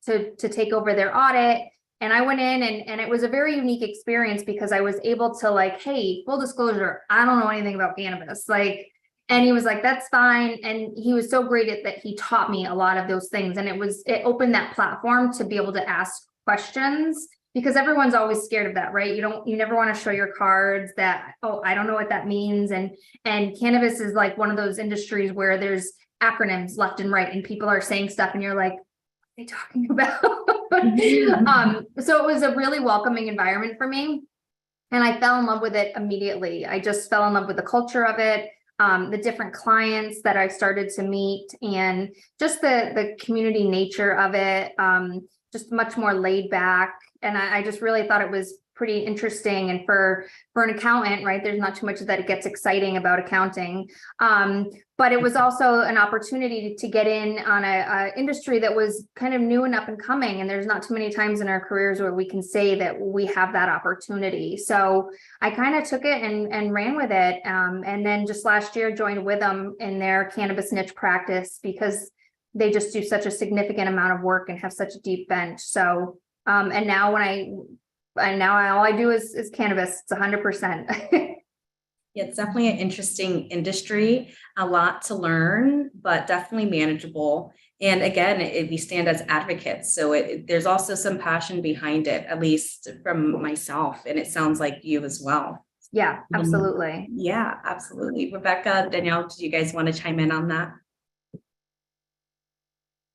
to take over their audit. And I went in and it was a very unique experience, because I was able to, like, hey, full disclosure, I don't know anything about cannabis. Like, and he was like, that's fine. And he was so great at that. He taught me a lot of those things. And it opened that platform to be able to ask questions, because everyone's always scared of that, right? You never want to show your cards that, oh, I don't know what that means. And cannabis is like one of those industries where there's acronyms left and right, and people are saying stuff and you're like, what are they talking about? So it was a really welcoming environment for me, and I fell in love with it immediately. I just fell in love with the culture of it, the different clients that I started to meet, and just the community nature of it, just much more laid back. And I just really thought it was pretty interesting. And for an accountant, right, there's not too much that it gets exciting about accounting. But it was also an opportunity to get in on a industry that was kind of new and up and coming. And there's not too many times in our careers where we can say that we have that opportunity. So I kind of took it and ran with it. And then just last year joined with them in their cannabis niche practice, because they just do such a significant amount of work and have such a deep bench. So and now all I do is cannabis. It's 100%. Yeah, it's definitely an interesting industry, a lot to learn, but definitely manageable. And again, we stand as advocates. So there's also some passion behind it, at least from myself. And it sounds like you as well. Yeah, absolutely. Yeah, absolutely. Rebecca, Danielle, do you guys want to chime in on that?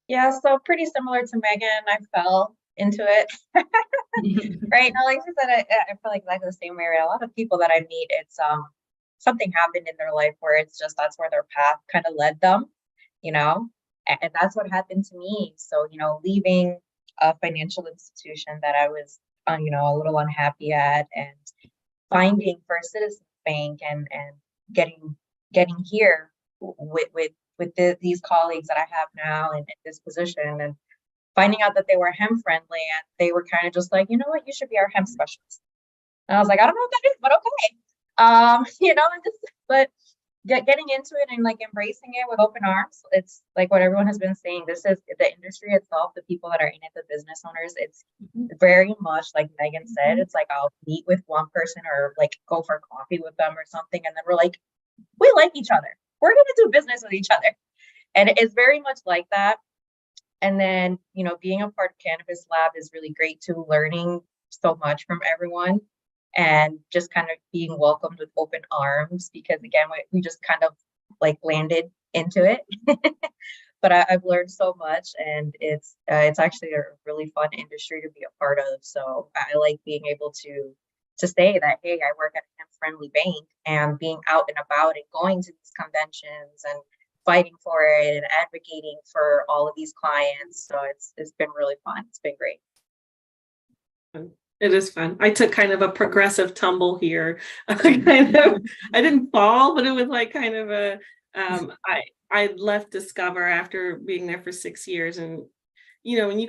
Yeah, so pretty similar to Megan, I fell into it. Right now, like I said, I feel like exactly the same way. Right? A lot of people that I meet, it's something happened in their life where it's just that's where their path kind of led them, you know, and that's what happened to me. So, you know, leaving a financial institution that I was, you know, a little unhappy at, and finding First Citizens Bank, and getting getting here with these colleagues that I have now in this position, and finding out that they were hemp friendly, and they were kind of just like, you know what, you should be our hemp specialist. And I was like, I don't know what that is, but okay. You know, and just but getting into it and like embracing it with open arms. It's like what everyone has been saying. This is the industry itself, the people that are in it, the business owners. It's very much like Megan said. It's like I'll meet with one person or like go for coffee with them or something, and then we're like, we like each other. We're gonna do business with each other, and it's very much like that. And then, you know, being a part of Cannabis Lab is really great too, learning so much from everyone and just kind of being welcomed with open arms, because again, we just kind of like landed into it. But I've learned so much, and it's actually a really fun industry to be a part of. So I like being able to say that, hey, I work at a hemp friendly bank, and being out and about and going to these conventions and fighting for it and advocating for all of these clients. So it's been really fun. It's been great. It is fun. I took kind of a progressive tumble here. I didn't fall, but it was like kind of a I left Discover after being there for 6 years, and you know, and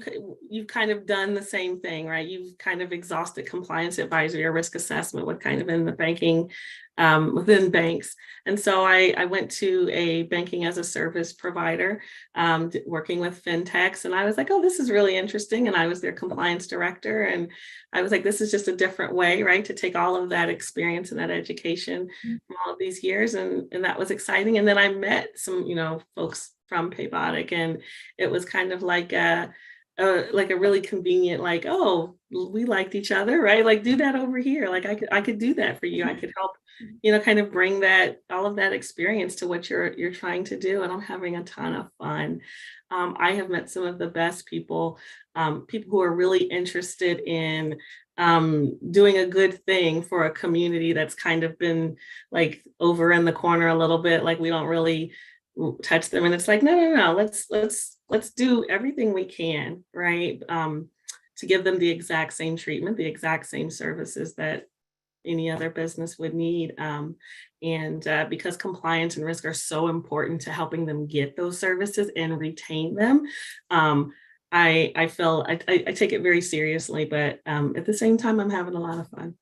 you've kind of done the same thing, right? You've kind of exhausted compliance advisory or risk assessment with kind of in the banking, within banks. And so I went to a banking as a service provider, working with fintechs, and I was like, oh, this is really interesting. And I was their compliance director, and I was like, this is just a different way, right, to take all of that experience and that education from all of these years, and that was exciting. And then I met some, you know, folks from Paybodic, and it was kind of like a really convenient, like, oh, we liked each other, right? Like, do that over here. Like I could do that for you. I could help, you know, kind of bring that, all of that experience to what you're trying to do. And I'm having a ton of fun. I have met some of the best people, people who are really interested in doing a good thing for a community that's kind of been like over in the corner a little bit, like we don't really touch them. And it's like, no, let's do everything we can, right, to give them the exact same treatment, the exact same services that any other business would need. And because compliance and risk are so important to helping them get those services and retain them, I feel I take it very seriously, but at the same time, I'm having a lot of fun.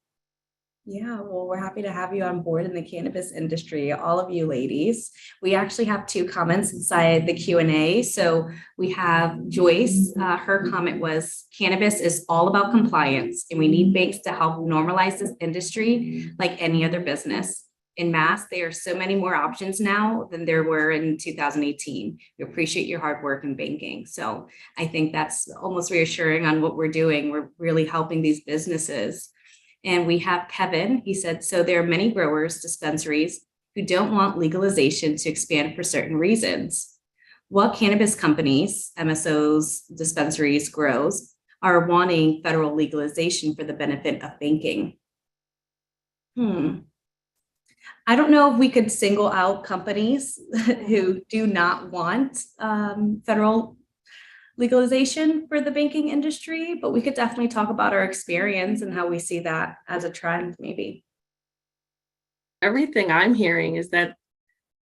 Yeah, well, we're happy to have you on board in the cannabis industry, all of you ladies. We actually have 2 comments inside the Q&A. So we have Joyce, her comment was, cannabis is all about compliance, and we need banks to help normalize this industry like any other business. In Mass, there are so many more options now than there were in 2018. We appreciate your hard work in banking. So I think that's almost reassuring on what we're doing. We're really helping these businesses. And we have Kevin, he said, so there are many growers, dispensaries who don't want legalization to expand for certain reasons. What cannabis companies, MSOs, dispensaries, grows are wanting federal legalization for the benefit of banking? I don't know if we could single out companies who do not want federal legalization for the banking industry, but we could definitely talk about our experience and how we see that as a trend, maybe. Everything I'm hearing is that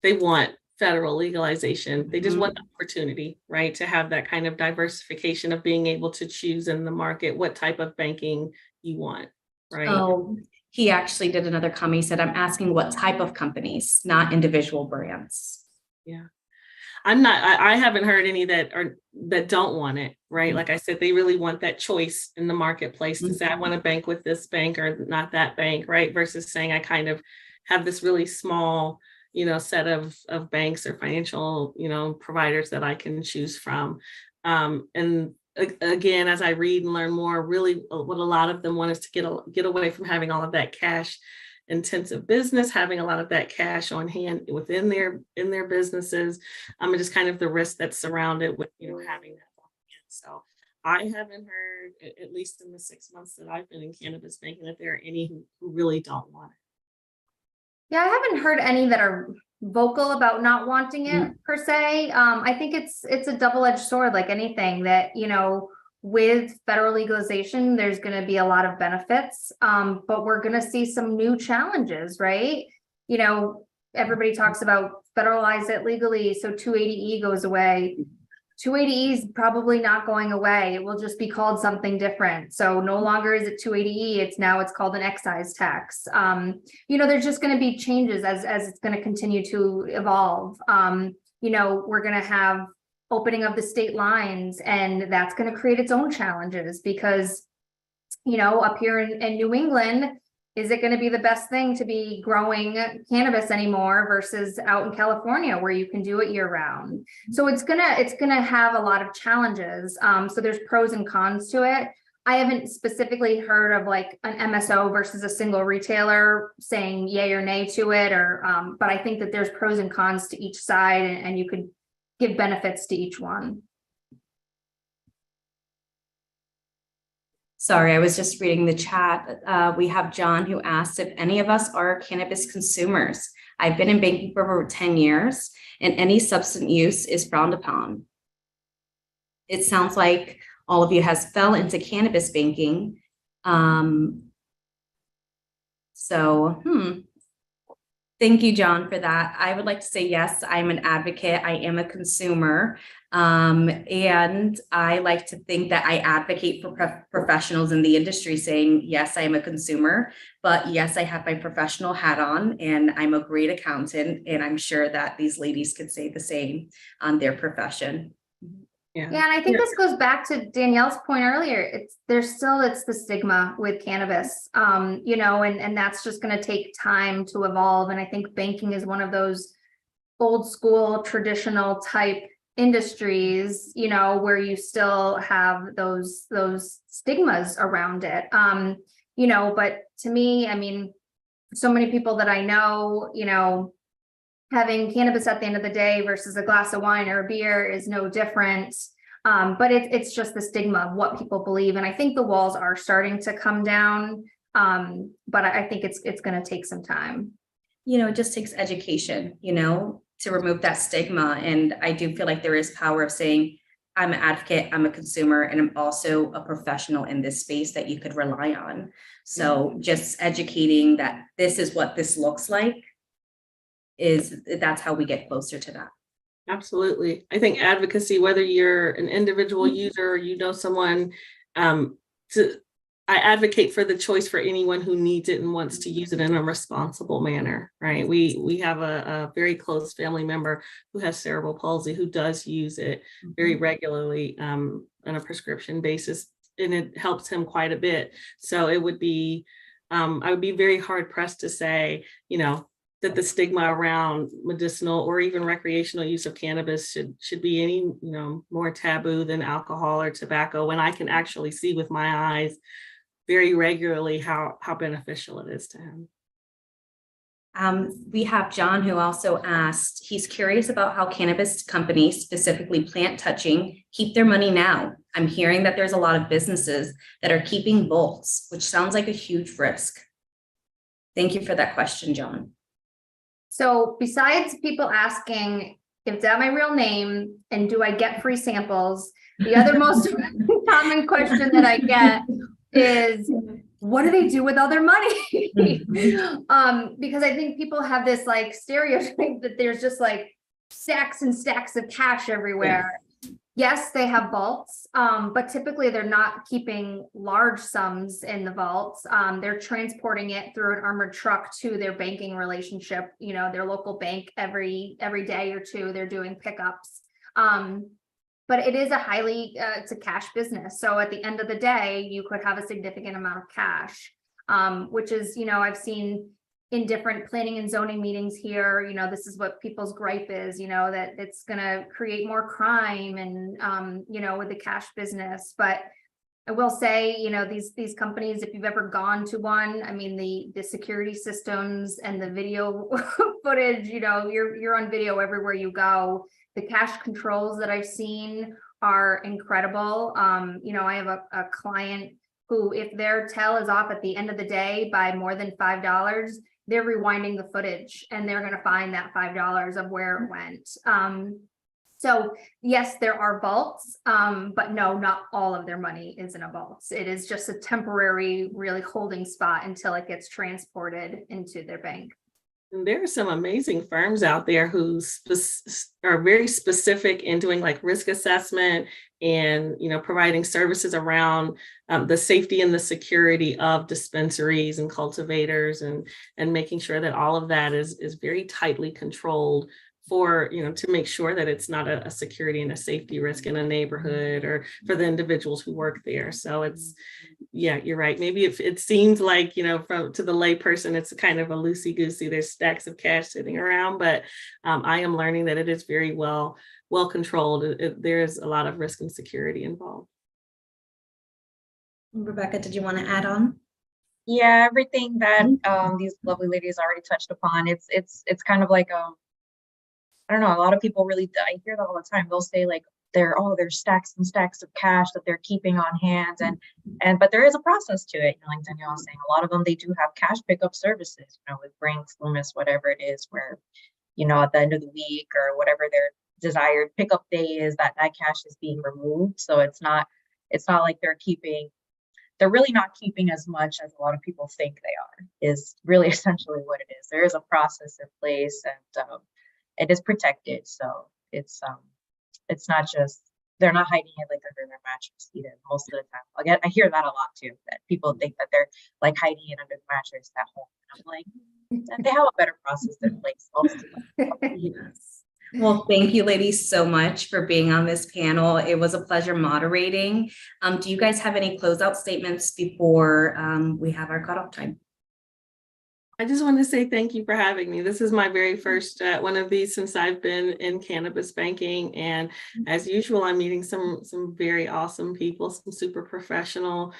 they want federal legalization. They just want the opportunity, right, to have that kind of diversification of being able to choose in the market what type of banking you want, right? Oh, he actually did another comment. He said, I'm asking what type of companies, not individual brands. Yeah. I haven't heard any that don't want it, right? Like I said, they really want that choice in the marketplace to say, I want to bank with this bank or not that bank, right? Versus saying, I kind of have this really small, set of banks or financial, providers that I can choose from. And again, as I read and learn more, really what a lot of them want is to get away from having all of that cash intensive business, having a lot of that cash on hand within their businesses, and just kind of the risk that's surrounded with having that. So I haven't heard, at least in the 6 months that I've been in cannabis banking, that there are any who really don't want it. Yeah, I haven't heard any that are vocal about not wanting it per se. I think it's a double-edged sword, like anything that, with federal legalization, there's going to be a lot of benefits, but we're going to see some new challenges, right? Everybody talks about federalize it legally, so 280E goes away. 280E is probably not going away. It will just be called something different. So no longer is it 280E. It's called an excise tax. There's just going to be changes as it's going to continue to evolve. We're going to have opening of the state lines, and that's going to create its own challenges because, up here in New England, is it going to be the best thing to be growing cannabis anymore versus out in California where you can do it year round? So it's gonna have a lot of challenges. So there's pros and cons to it. I haven't specifically heard of like an MSO versus a single retailer saying yay or nay to it, but I think that there's pros and cons to each side, and you could give benefits to each one. Sorry, I was just reading the chat. We have John who asked if any of us are cannabis consumers. I've been in banking for over 10 years and any substance use is frowned upon. It sounds like all of you has fell into cannabis banking. Thank you, John, for that. I would like to say, yes, I'm an advocate. I am a consumer. And I like to think that I advocate for professionals in the industry saying, yes, I am a consumer, but yes, I have my professional hat on and I'm a great accountant. And I'm sure that these ladies could say the same on their profession. Yeah, and I think this goes back to Danielle's point earlier. It's the stigma with cannabis, and that's just going to take time to evolve. And I think banking is one of those old school traditional type industries, where you still have those stigmas around it. But to me, I mean, so many people that I know, having cannabis at the end of the day versus a glass of wine or a beer is no different. But it's just the stigma of what people believe. And I think the walls are starting to come down. But I think it's going to take some time. It just takes education, to remove that stigma. And I do feel like there is power of saying, I'm an advocate, I'm a consumer, and I'm also a professional in this space that you could rely on. So just educating that this is what this looks like. That's how we get closer to that. Absolutely. I think advocacy, whether you're an individual user or someone, I advocate for the choice for anyone who needs it and wants to use it in a responsible manner, right? We have a very close family member who has cerebral palsy who does use it very regularly on a prescription basis, and it helps him quite a bit. So it would be, I would be very hard pressed to say, that the stigma around medicinal or even recreational use of cannabis should be any, more taboo than alcohol or tobacco, when I can actually see with my eyes very regularly how beneficial it is to him. We have John who also asked, he's curious about how cannabis companies, specifically plant touching, keep their money now. I'm hearing that there's a lot of businesses that are keeping vaults, which sounds like a huge risk. Thank you for that question, John. So besides people asking if that's my real name and do I get free samples, the other most common question that I get is, what do they do with all their money? Because I think people have this like stereotype that there's just like stacks and stacks of cash everywhere. Yes, they have vaults, but typically they're not keeping large sums in the vaults. They're transporting it through an armored truck to their banking relationship, their local bank every day or two, they're doing pickups. But it is it's a cash business. So at the end of the day, you could have a significant amount of cash, which is, I've seen in different planning and zoning meetings here, this is what people's gripe is, that it's gonna create more crime and, with the cash business. But I will say, these companies, if you've ever gone to one, I mean, the security systems and the video footage, you're on video everywhere you go. The cash controls that I've seen are incredible. I have a client who, if their tell is off at the end of the day by more than $5, they're rewinding the footage and they're going to find that $5 of where it went. So yes, there are vaults, but no, not all of their money is in a vault. It is just a temporary, really holding spot until it gets transported into their bank. And there are some amazing firms out there who are very specific in doing like risk assessment and, providing services around the safety and the security of dispensaries and cultivators, and making sure that all of that is very tightly controlled for, to make sure that it's not a security and a safety risk in a neighborhood or for the individuals who work there. So it's, yeah, you're right. Maybe if it seems like, from to the lay person, it's kind of a loosey-goosey, there's stacks of cash sitting around, but I am learning that it is very well controlled. There's a lot of risk and security involved. Rebecca, did you want to add on? Yeah, everything that these lovely ladies already touched upon. It's kind of like I don't know, a lot of people I hear that all the time. They'll say like there's stacks and stacks of cash that they're keeping on hand, but there is a process to it. Like Danielle was saying, a lot of them, they do have cash pickup services, with Brinks, Loomis, whatever it is, where, at the end of the week or whatever their desired pickup day is, that cash is being removed. So it's not like they're really not keeping as much as a lot of people think they are, is really essentially what it is. There is a process in place, and it is protected. So it's not just, they're not hiding it like under their mattress either. Most of the time, I hear that a lot too, that people think that they're like hiding it under the mattress at home. And I'm like, they have a better process in place. Most of them. Yes. Well, thank you ladies so much for being on this panel. It was a pleasure moderating. Do you guys have any closeout statements before we have our cutoff time? I just want to say thank you for having me. This is my very first one of these since I've been in cannabis banking. And as usual, I'm meeting some very awesome people, some super professional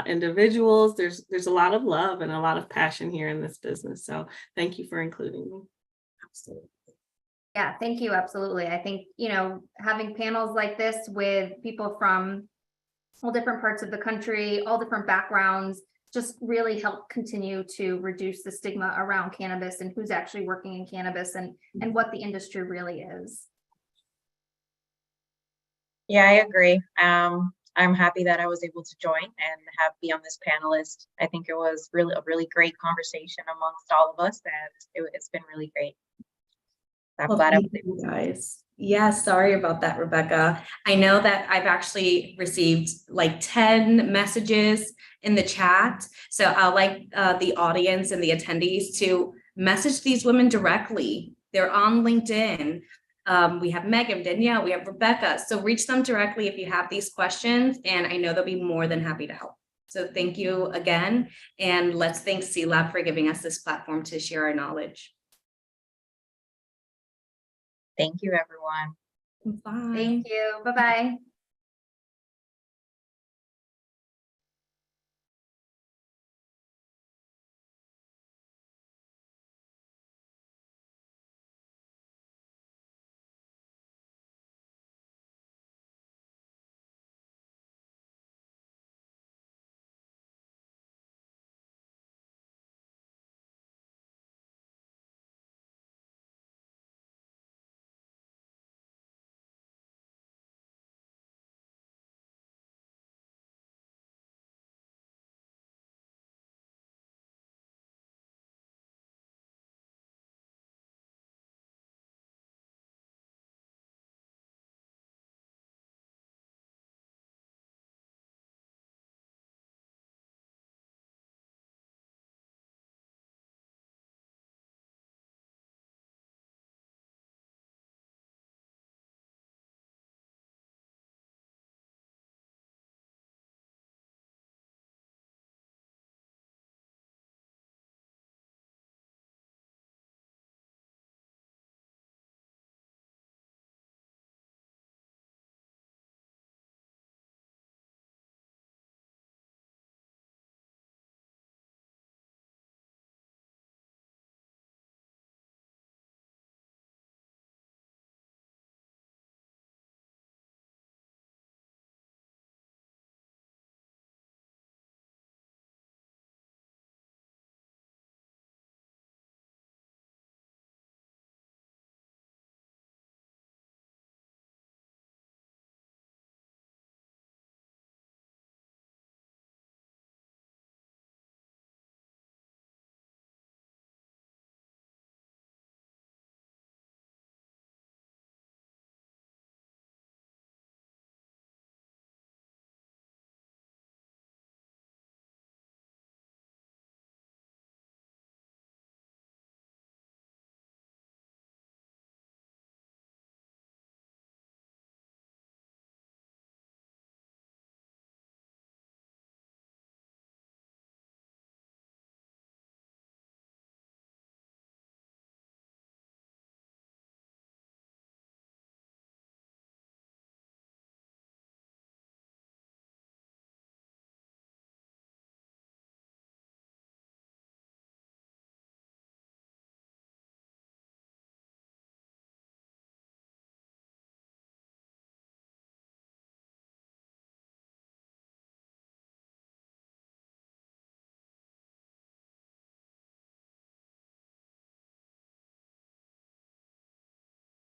individuals. There's a lot of love and a lot of passion here in this business. So thank you for including me. Absolutely. Yeah, thank you. Absolutely. I think, having panels like this with people from all different parts of the country, all different backgrounds, just really help continue to reduce the stigma around cannabis and who's actually working in cannabis and what the industry really is. Yeah, I agree. I'm happy that I was able to join and be on this panelist. I think it was a really great conversation amongst all of us, and it's been really great. I'm glad I was able to. Guys. Yeah, sorry about that, Rebecca. I know that I've actually received like 10 messages in the chat. So I'll like the audience and the attendees to message these women directly. They're on LinkedIn. We have Megan, Danielle, we have Rebecca. So reach them directly if you have these questions, and I know they'll be more than happy to help. So thank you again. And let's thank C-Lab for giving us this platform to share our knowledge. Thank you, everyone. Bye. Thank you. Bye-bye.